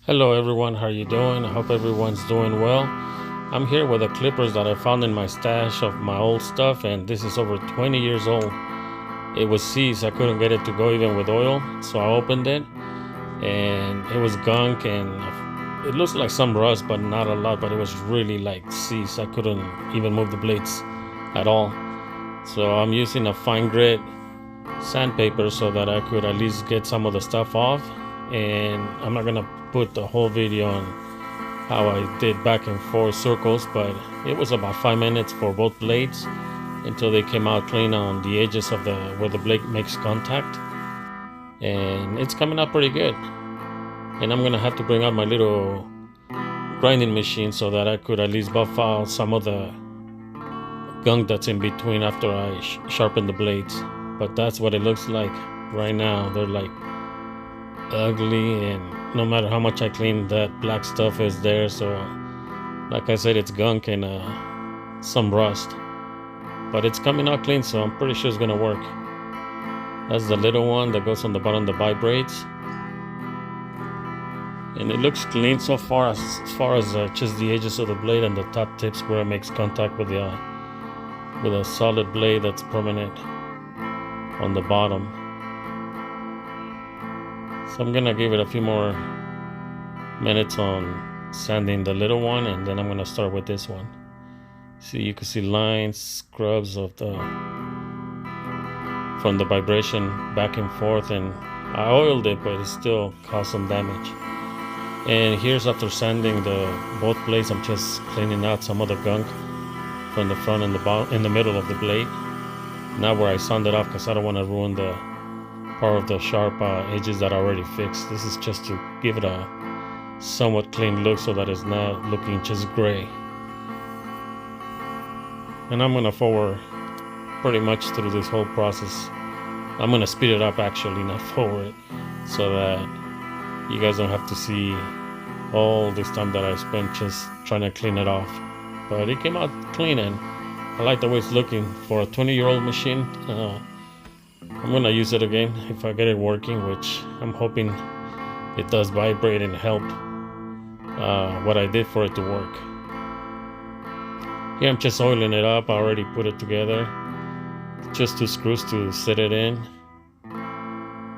Hello everyone, how you doing? I hope everyone's doing well. I'm here with the clippers that I found in my stash of my old stuff, and this is over 20 years old. It was seized. I couldn't get it to go even with oil, so I opened it and it was gunk, and it looks like some rust but not a lot, but it was really like seized. I couldn't even move the blades at all. So I'm using a fine grit sandpaper so that I could at least get some of the stuff off. And I'm not gonna put the whole video on how I did back and forth circles, but it was about 5 minutes for both blades until they came out clean on the edges of the where the blade makes contact, and it's coming out pretty good. And I'm gonna have to bring out my little grinding machine so that I could at least buff out some of the gunk that's in between after I sharpen the blades. But that's what it looks like right now. They're like ugly, and no matter how much I clean, that black stuff is there. So like I said, it's gunk and some rust, but it's coming out clean, so I'm pretty sure it's gonna work. That's the little one that goes on the bottom, the vibrates, and it looks clean so far as just the edges of the blade and the top tips where it makes contact with a solid blade that's permanent on the bottom. So I'm gonna give it a few more minutes on sanding the little one, and then I'm gonna start with this one. See, you can see lines, scrubs of from the vibration back and forth, and I oiled it, but it still caused some damage. And here's after sanding both blades. I'm just cleaning out some of the gunk from the front and the bottom, in the middle of the blade. Not where I sanded off, because I don't want to ruin the part of the sharp edges that are already fixed. This is just to give it a somewhat clean look so that it's not looking just gray. And I'm gonna forward pretty much through this whole process. I'm gonna speed it up, actually, not forward, so that you guys don't have to see all this time that I spent just trying to clean it off. But it came out clean, and I like the way it's looking for a 20-year-old machine. I'm gonna use it again if I get it working, which I'm hoping it does vibrate and help what I did for it to work. Here I'm just oiling it up. I already put it together, just 2 screws to set it in,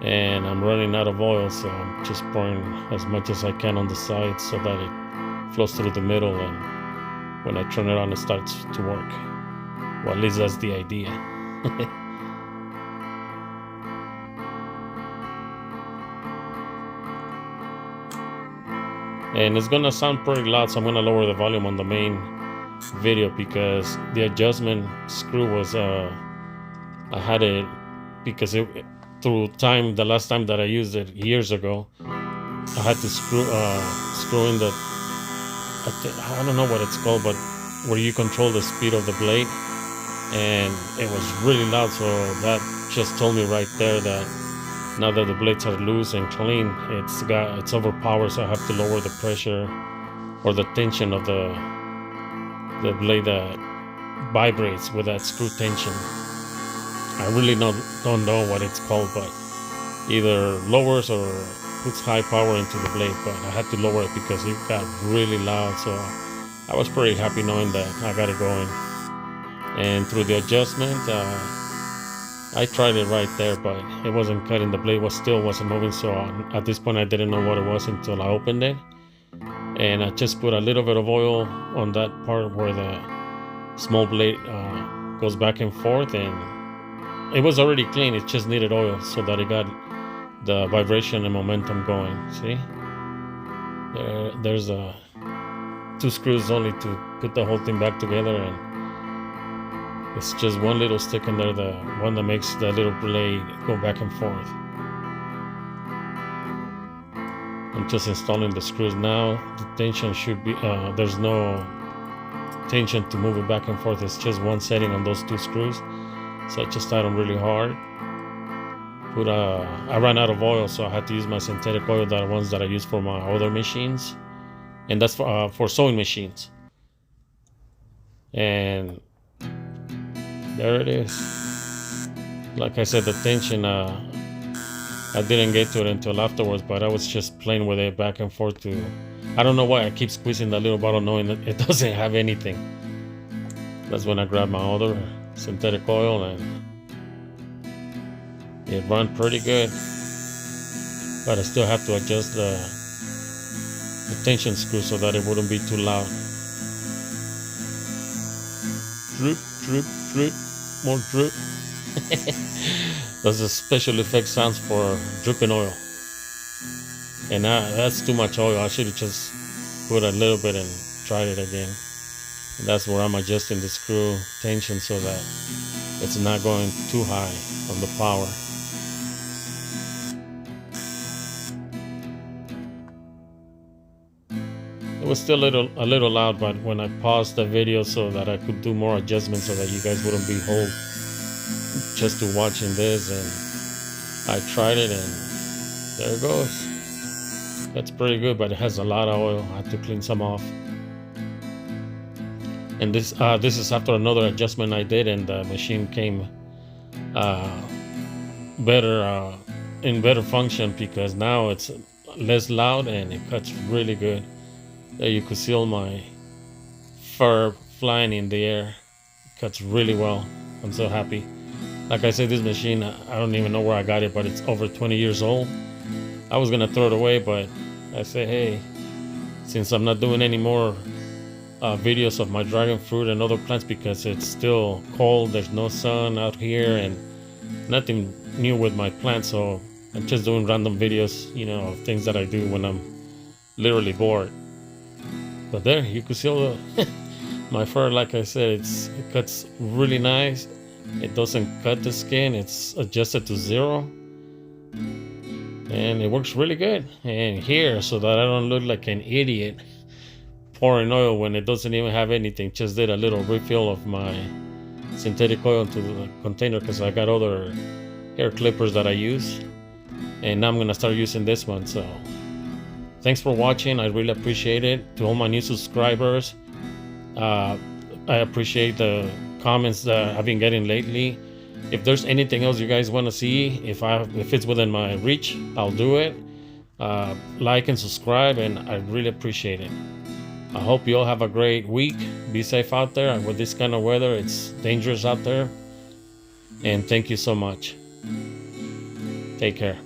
and I'm running out of oil, so I'm just pouring as much as I can on the sides so that it flows through the middle, and when I turn it on, it starts to work. Well, at least that's the idea. And it's gonna sound pretty loud, so I'm gonna lower the volume on the main video, because the adjustment screw was I had it, because through time, the last time that I used it years ago, I had to screw in the, I don't know what it's called, but where you control the speed of the blade, and it was really loud. So that just told me right there that now that the blades are loose and clean, it's overpowered. So I have to lower the pressure or the tension of the blade that vibrates with that screw tension. I really don't know what it's called, but either lowers or puts high power into the blade. But I had to lower it because it got really loud. So I was pretty happy knowing that I got it going. And through the adjustment, I tried it right there, but it wasn't cutting. The blade wasn't moving. So at this point, I didn't know what it was until I opened it. And I just put a little bit of oil on that part where the small blade goes back and forth, and it was already clean. It just needed oil so that it got the vibration and momentum going. See, there's 2 screws only to put the whole thing back together, and it's just one little stick in there, the one that makes the little blade go back and forth. I'm just installing the screws now. The tension should be, there's no tension to move it back and forth. It's just one setting on those 2 screws. So I just tied them really hard. I ran out of oil, so I had to use my synthetic oil, the ones that I use for my other machines. And that's for sewing machines. And there it is. Like I said, the tension I didn't get to it until afterwards, but I was just playing with it back and forth to. I don't know why I keep squeezing that little bottle knowing that it doesn't have anything. That's when I grabbed my other synthetic oil and it ran pretty good. But I still have to adjust the tension screw so that it wouldn't be too loud. Drip, drip, drip, more drip. Those are special effect sounds for dripping oil. And that's too much oil. I should have just put a little bit and tried it again. And that's where I'm adjusting the screw tension so that it's not going too high on the power. It was still a little loud, but when I paused the video so that I could do more adjustments so that you guys wouldn't be whole just to watching this, and I tried it and there it goes. That's pretty good, but it has a lot of oil. I have to clean some off. And this is after another adjustment I did, and the machine came better in better function because now it's less loud and it cuts really good. There you could see all my fur flying in the air. It cuts really well. I'm so happy. Like I said, this machine, I don't even know where I got it, but it's over 20 years old. I was gonna throw it away, but I said, hey, since I'm not doing any more videos of my dragon fruit and other plants because it's still cold, there's no sun out here and nothing new with my plants, so I'm just doing random videos, you know, of things that I do when I'm literally bored. But there you can see all the my fur. Like I said, it cuts really nice. It doesn't cut the skin. It's adjusted to 0 and it works really good. And here, so that I don't look like an idiot pouring oil when it doesn't even have anything, just did a little refill of my synthetic oil into the container because I got other hair clippers that I use, and now I'm gonna start using this one. So thanks for watching. I really appreciate it. To all my new subscribers, I appreciate the comments that I've been getting lately. If there's anything else you guys want to see, if it's within my reach, I'll do it. Like and subscribe, and I really appreciate it. I hope you all have a great week. Be safe out there. With this kind of weather, it's dangerous out there. And thank you so much. Take care.